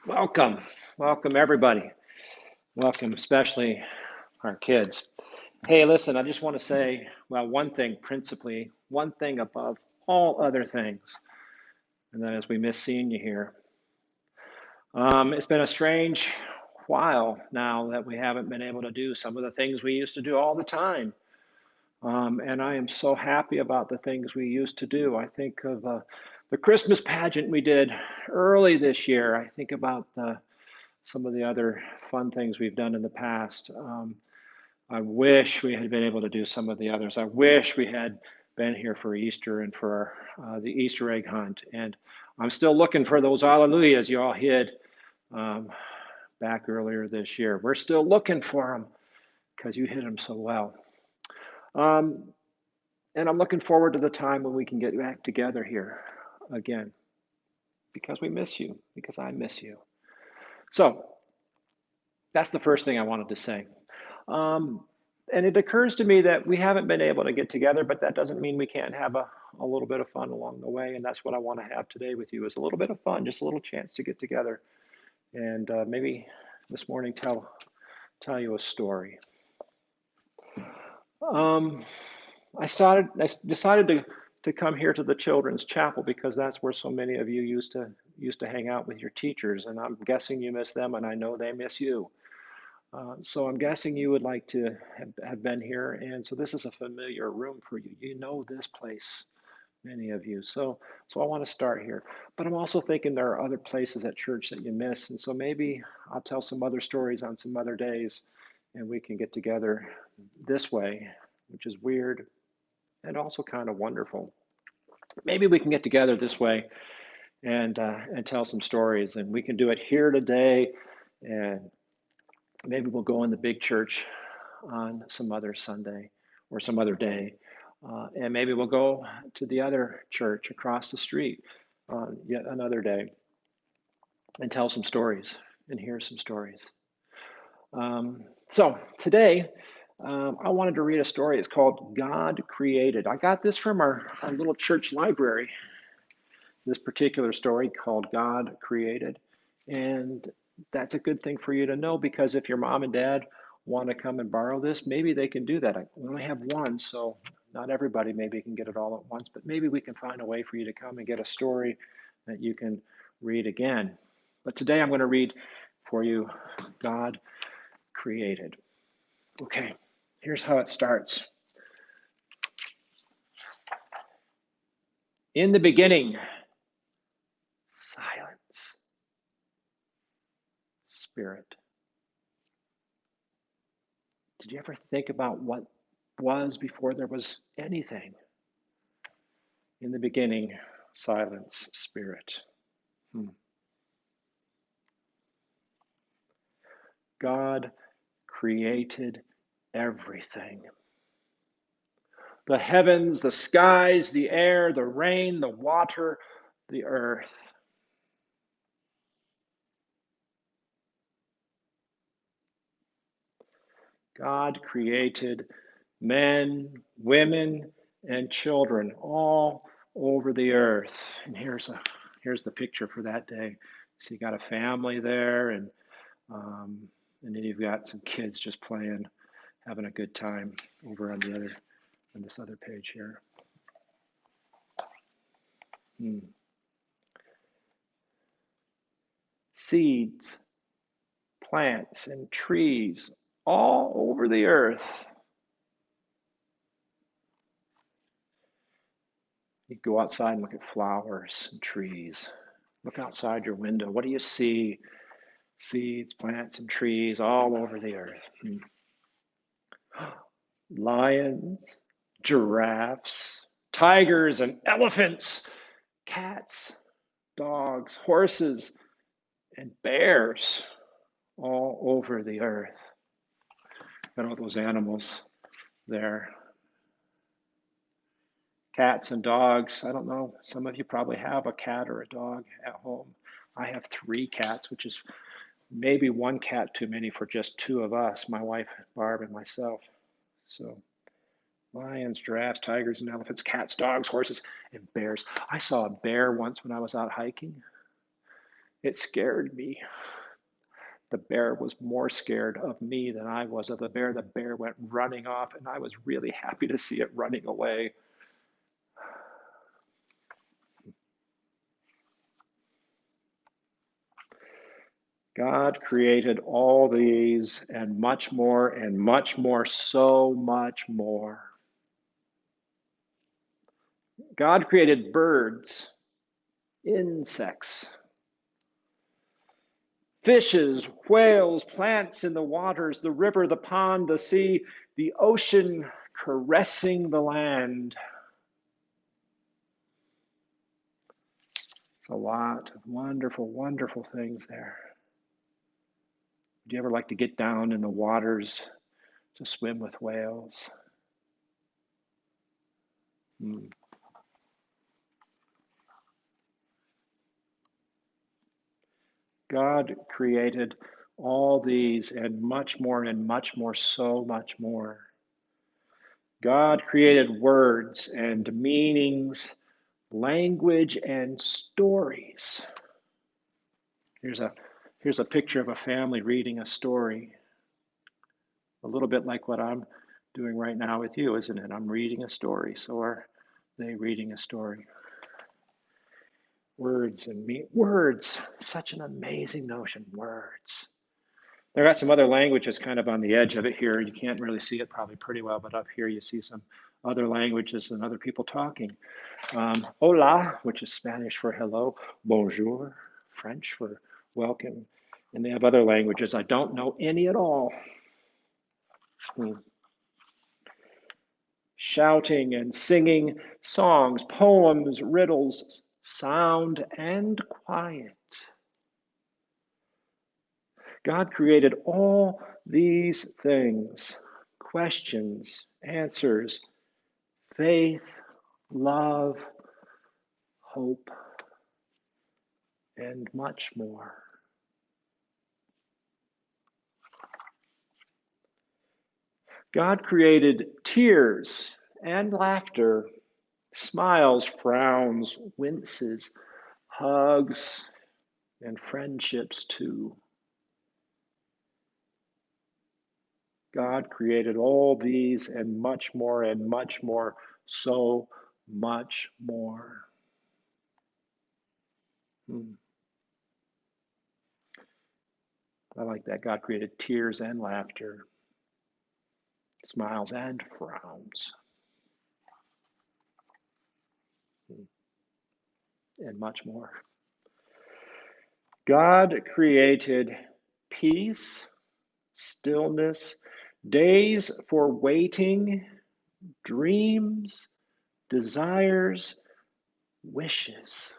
Welcome. Welcome, everybody. Welcome, especially our kids. Hey, listen, I just want to say, well, one thing principally, one thing above all other things, and that is we miss seeing you here. It's been a strange while now that we haven't been able to do some of the things we used to do all the time. And I am so happy about the things we used to do. I think of the Christmas pageant we did early this year. I think about some of the other fun things we've done in the past. I wish we had been able to do some of the others. I wish we had been here for Easter and for the Easter egg hunt. And I'm still looking for those hallelujahs you all hid um, back earlier this year. We're still looking for them because you hid them so well. Um, and I'm looking forward to the time when we can get back together here again because we miss you, because I miss you. So that's the first thing I wanted to say. Um, and it occurs to me that we haven't been able to get together, but that doesn't mean we can't have a little bit of fun along the way. And that's what I want to have today with you is a little bit of fun, just a little chance to get together and maybe this morning tell you a story. Um, I decided to come here to the Children's Chapel because that's where so many of you used to hang out with your teachers, and I'm guessing you miss them, and I know they miss you. So I'm guessing you would like to have been here, and so this is a familiar room for you. You know this place, many of you. So I want to start here, but I'm also thinking there are other places at church that you miss, and so maybe I'll tell some other stories on some other days, and we can get together this way, which is weird and also kind of wonderful. Maybe we can get together this way and tell some stories, and we can do it here today, and maybe we'll go in the big church on some other Sunday or some other day. And maybe we'll go to the other church across the street on yet another day and tell some stories and hear some stories. So today, I wanted to read a story. It's called God Created. I got this from our little church library, this particular story called God Created. And that's a good thing for you to know because if your mom and dad want to come and borrow this, maybe they can do that. We only have one, so not everybody maybe can get it all at once, but maybe we can find a way for you to come and get a story that you can read again. But today I'm going to read for you God Created. Okay, here's how it starts. In the beginning, silence, spirit. Did you ever think about what was before there was anything? In the beginning, silence, spirit. Hmm. God created everything. The heavens, the skies, the air, the rain, the water, the earth. God created men, women, and children all over the earth. And here's the picture for that day. So you got a family there, um, and then you've got some kids just playing, having a good time over on this other page here. Hmm. Seeds, plants, and trees all over the earth. You go outside and look at flowers and trees. Look outside your window. What do you see? Seeds, plants, and trees all over the earth. Lions, giraffes, tigers, and elephants, cats, dogs, horses, and bears all over the earth. Got all those animals there. Cats and dogs. I don't know. Some of you probably have a cat or a dog at home. I have 3 cats, which is maybe one cat too many for just 2 of us, my wife Barb and myself. So Lions, giraffes, tigers, and elephants, cats, dogs, horses, and bears. I saw a bear once when I was out hiking. It scared me. The bear was more scared of me than I was of the bear. The bear went running off, and I was really happy to see it running away. God created all these and much more, so much more. God created birds, insects, fishes, whales, plants in the waters, the river, the pond, the sea, the ocean caressing the land. It's a lot of wonderful, wonderful things there. Do you ever like to get down in the waters to swim with whales? Hmm. God created all these and much more, so much more. God created words and meanings, language and stories. Here's a picture of a family reading a story. A little bit like what I'm doing right now with you, isn't it? I'm reading a story. So are they reading a story? Words, such an amazing notion. Words. There got some other languages kind of on the edge of it here. You can't really see it probably pretty well, but up here you see some other languages and other people talking. Hola, which is Spanish for hello, bonjour, French for welcome, and they have other languages. I don't know any at all. Shouting and singing songs, poems, riddles, sound and quiet. God created all these things, questions, answers, faith, love, hope, and much more. God created tears and laughter, smiles, frowns, winces, hugs, and friendships too. God created all these and much more, so much more. I like that. God created tears and laughter, smiles and frowns, and much more. God created peace, stillness, days for waiting, dreams, desires, wishes.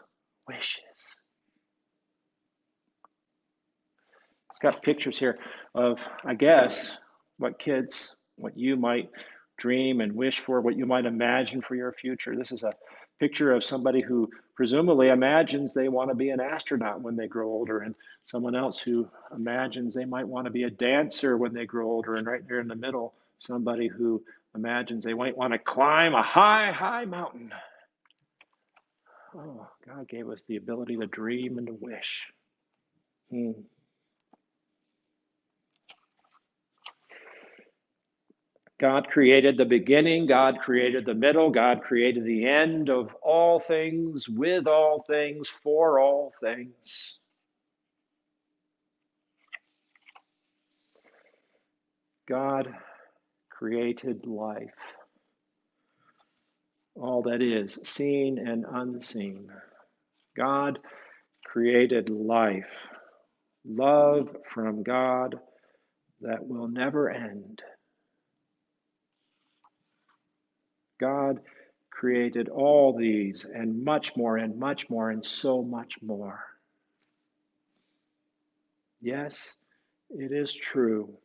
It's got pictures here of, I guess, what you might dream and wish for, what you might imagine for your future. This is a picture of somebody who presumably imagines they want to be an astronaut when they grow older, and someone else who imagines they might want to be a dancer when they grow older, and right there in the middle, somebody who imagines they might want to climb a high, high mountain. Oh, God gave us the ability to dream and to wish. God created the beginning, God created the middle, God created the end of all things, with all things, for all things. God created life, all that is, seen and unseen. God created life, love from God that will never end. God created all these and much more and so much more. Yes, it is true.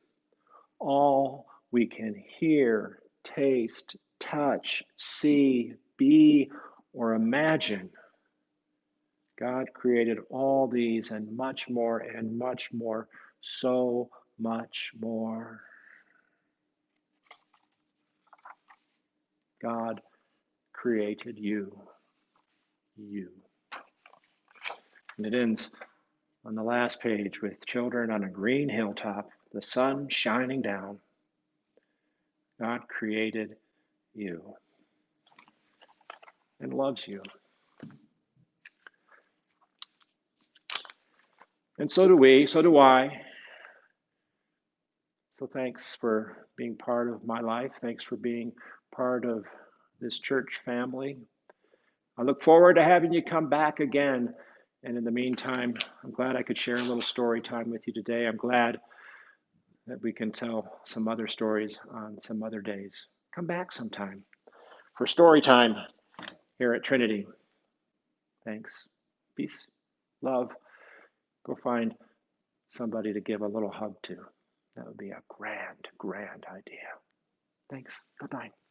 All we can hear, taste, touch, see, be, or imagine. God created all these and much more, so much more. God created you. You. And it ends on the last page with children on a green hilltop, the sun shining down. God created you and loves you. And so do we, so do I. So thanks for being part of my life. Thanks for being part of this church family. I look forward to having you come back again. And in the meantime, I'm glad I could share a little story time with you today. I'm glad that we can tell some other stories on some other days. Come back sometime for story time here at Trinity. Thanks. Peace, love. Go find somebody to give a little hug to. That would be a grand, grand idea. Thanks. Bye-bye.